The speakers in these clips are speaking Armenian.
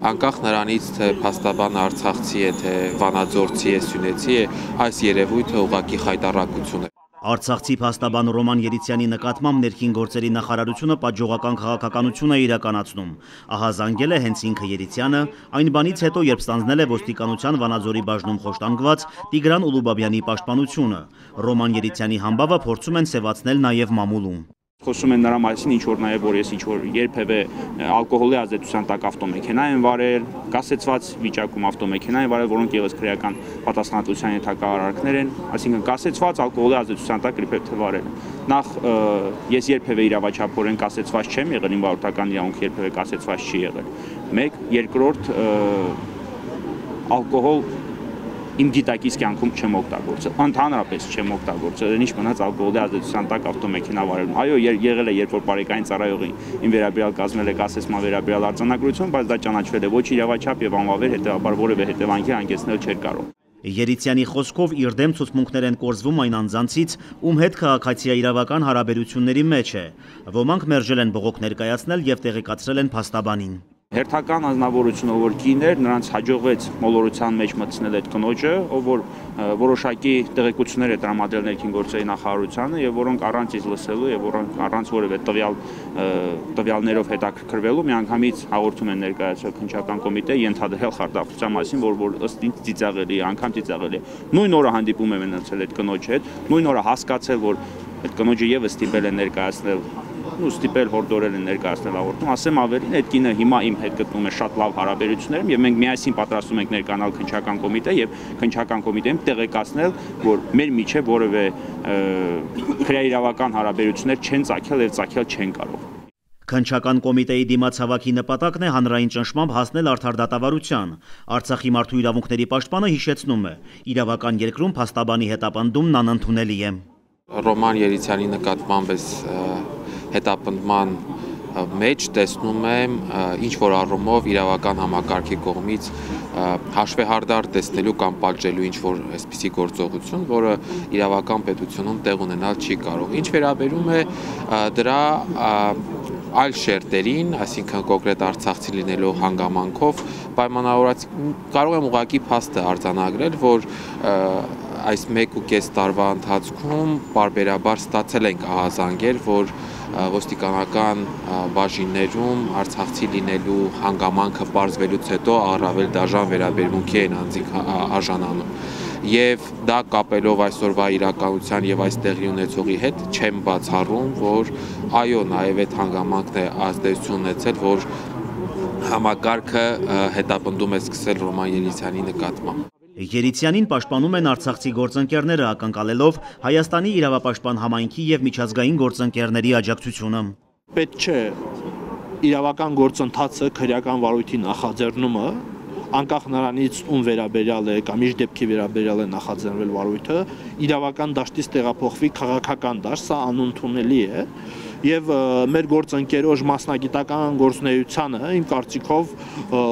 Անկախ նրանից, թե փաստաբանը արցախցի է, թե վանաձորցի է, սյունեցի է, այս երևույթը ուղղակի խայտառակություն է։ Արցախցի փաստաբան Ռոման Երիցյանի նկատմամբ ներքին գործերի նախարարությունը պատժողական քաղաքականություն է իրականացնում։ Ահա զանգել է հենց ինքը Երիցյանը, այն բանից հետո, երբ ստանձնել է ոստիկանության Վանաձորի բաժնում խոշտանգված Տիգրան Ուլուբաբյանի պաշտպանությունը։ Ռոման Երիցյանի համբավը փորձում են սևացնել նաև մամուլում։ Խոսում են նրա մասին, ինչ որ նաև որ ես ինչ որ երբևէ ալկոհոլի ազդեցության տակ ավտոմեքենա են վարել, կասեցված վիճակում ավտոմեքենա են վարել, որոնք եւս քրեական պատասխանատվության ենթակա արարքներ են, այսինքն կասեցված ալկոհոլի ազդեցության տակ իբրև վարել։ Նախ ես երբևէ իրավաչափորեն կասեցված չեմ եղել, իմ վարորդական իրավունք երբևէ կասեցված չի եղել։ Մեկ, երկրորդ ալկոհոլ իմ գիտակից կյանքում չեմ օգտագործել, ընդհանրապես չեմ օգտագործել, ինչ մնաց ալկոհոլի ազդեցության տակ ավտոմեքենա վարելուն։ Այո, եղել է, երբ որ բարեկային ծառայողի իմ վերաբերյալ կազմել է կասեցման վերաբերյալ արձանագրություն, բայց դա ճանաչվել է ոչ իրավաչափ եւ անվավեր, հետեւաբար որևէ հետևանքի հանգեցնել չէր կարող։ Երիցյանի խոսքով իր դեմ ցուցմունքներ են կորզվում այն անձանցից, ում հետ քաղաքացիա իրավական հարաբերությունների մեջ է։ Ոմանք մերժել են բողոք ներկայացնել եւ տեղեկացրել են փաստաբանին։ Հերթական անձնավորությունը, որ կին էր, նրանց հաջողվեց մոլորության մեջ մտցնել այդ կնոջը, ով որ որոշակի տեղեկություններ է տրամադրել ներքին գործերի նախարարությանը եւ որոնք առանց ինձ լսելու եւ որոնք առանց որևէ տվյալներով հետաքրքրվելու միանգամից հաղորդում են ներկայացրել քննչական կոմիտեի ենթադրյալ խարդախության մասին, որ ըստ ինձ ծիծաղելի է, անգամ ծիծաղելի է։ Նույն օրը հանդիպում եմ ունեցել այդ կնոջի հետ, նույն օրը հասկացել, որ այդ կնոջը եւս ստիպել են ներկայացնել ստիպել հորդորել են ներկայացնել հաղորդում, ասեմ ավելին, այդ կինը հիմա իմ հետ գտնում է շատ լավ հարաբերություններում եւ մենք միասին պատրաստում ենք ներկայանալ քննչական կոմիտե եւ քննչական կոմիտեին տեղեկացնել, որ մեր միջև որևէ քրեաիրավական հարաբերություններ չեն ծագել եւ ծագել չեն կարող։ Քննչական կոմիտեի դիմացավաքի նպատակն է հանրային ճնշմամբ հասնել արդար դատավարության։ Արցախի մարդու իրավունքների պաշտպանը հիշեցնում է, իրավական երկրում փաստաբանի հետապնդումն անընդունելի է։ Ռոման Երիցյանի նկատմամբ հետապնդման մեջ տեսնում եմ ինչ որ առումով իրավական համակարգի կողմից հաշվեհարդար տեսնելու կամ պատժելու ինչ որ այսպիսի գործողություն, որը իրավական պետությունում տեղ ունենալ չի կարող։ Ինչ վերաբերում է դրա այլ շերտերին, այսինքն կոնկրետ արցախցի լինելով հանգամանքով պայմանավորված, կարող եմ ուղղակի փաստը արձանագրել, որ այս 1.5 տարվա ընթացքում պարբերաբար ստացել ենք ահազանգեր, որ ոստիկանական բաժիններում արցախցի լինելու հանգամանքը պարզվելուց հետո առավել դաժան վերաբերմունքի են անձինք արժանանում։ Եվ դա կապելով այսօրվա իրականության եւ այս տեղի ունեցողի հետ չեմ բացառում, որ այո, նաեւ այդ հանգամանքն է ազդեցություն ունեցել, որ համակարգը հետապնդում է սկսել Ռոման Երիցյանի նկատմամբ։ Երիցյանին պաշտպանում են արցախցի գործընկերները, ակնկալելով Հայաստանի իրավապաշտպան համայնքի եւ միջազգային գործընկերների աջակցությունը։ Պետք չէ իրավական գործընթացը, քրեական վարույթի նախաձեռնումը, անկախ նրանից ում վերաբերյալ է կամ իր դեպքի վերաբերյալ է նախաձեռնվել վարույթը, իրավական դաշտից տեղափոխվի քաղաքական դաշտ, սա անընդունելի է եւ մեր գործընկերոջ մասնագիտական գործունեությանը իմ կարծիքով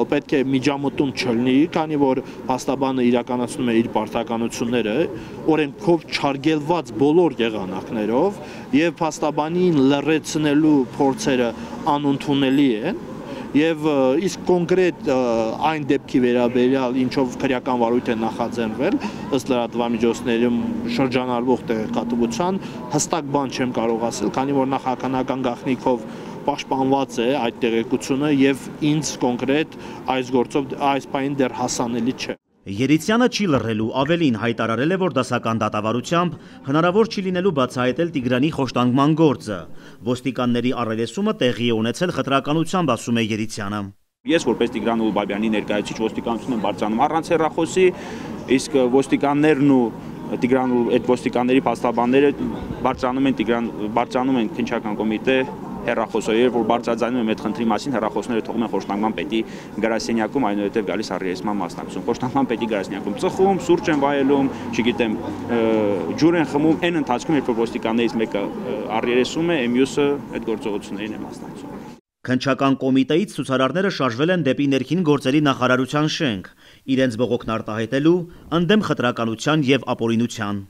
պետք է միջամտում չլինի, քանի որ փաստաբանը իրականացնում է իր պարտականությունները օրենքով չարգելված բոլոր եղանակներով եւ փաստաբանին լռեցնելու փորձերը անընդունելի են։ Եվ իսկ կոնկրետ այն դեպքի վերաբերյալ, ինչով քրեական վարույթ է նախաձեռնվել, ըստ լրատվամիջոցներում շրջանառվող տեղեկատվության, հստակ բան չեմ կարող ասել, քանի որ նախաքանական գաղտնիքով պաշտպանված է այդ տեղեկությունը եւ ինձ կոնկրետ այս գործով այս պահին դեռ հասանելի չէ։ Երիցյանը չի լռելու, ավելին հայտարարել է, որ դասական դատավարությամբ հնարավոր չի լինելու բացահայտել Տիգրանի խոշտանգման գործը։ Ոստիկանների առերեսումը տեղի է ունեցել խտրականությամբ, ասում է Երիցյանը։ Ես որպես Տիգրան Ուլուբաբյանի ներկայացուցիչ ոստիկանություն եմ բարձրանում առանց հեռախոսի, իսկ ոստիկաններն ու այդ ոստիկանների փաստաբանները բարձրանում են քննչական կոմիտե հեռախոսով, երբ որ բարձրաձայնում եմ այդ խնդրի մասին, հեռախոսները թողում են խոշտանգման պետի գրասենյակում, այնուհետև գալիս առերեսման մասնակցություն։ Խոշտանգման պետի գրասենյակում ծխում, սուրճ են վայելում, չգիտեմ, ջուր են խմում, այն ընթացքում, երբ որ ոստիկաններից մեկը առերեսում է, մյուսը այդ գործողություններին է մասնակցում։ Քննչական կոմիտեից ցուցարարները շարժվել են դեպի ներքին գործերի նախարարության շենք, իրենց բողոքն արտահայտելու ընդդեմ խտրականության եւ ապօրինության։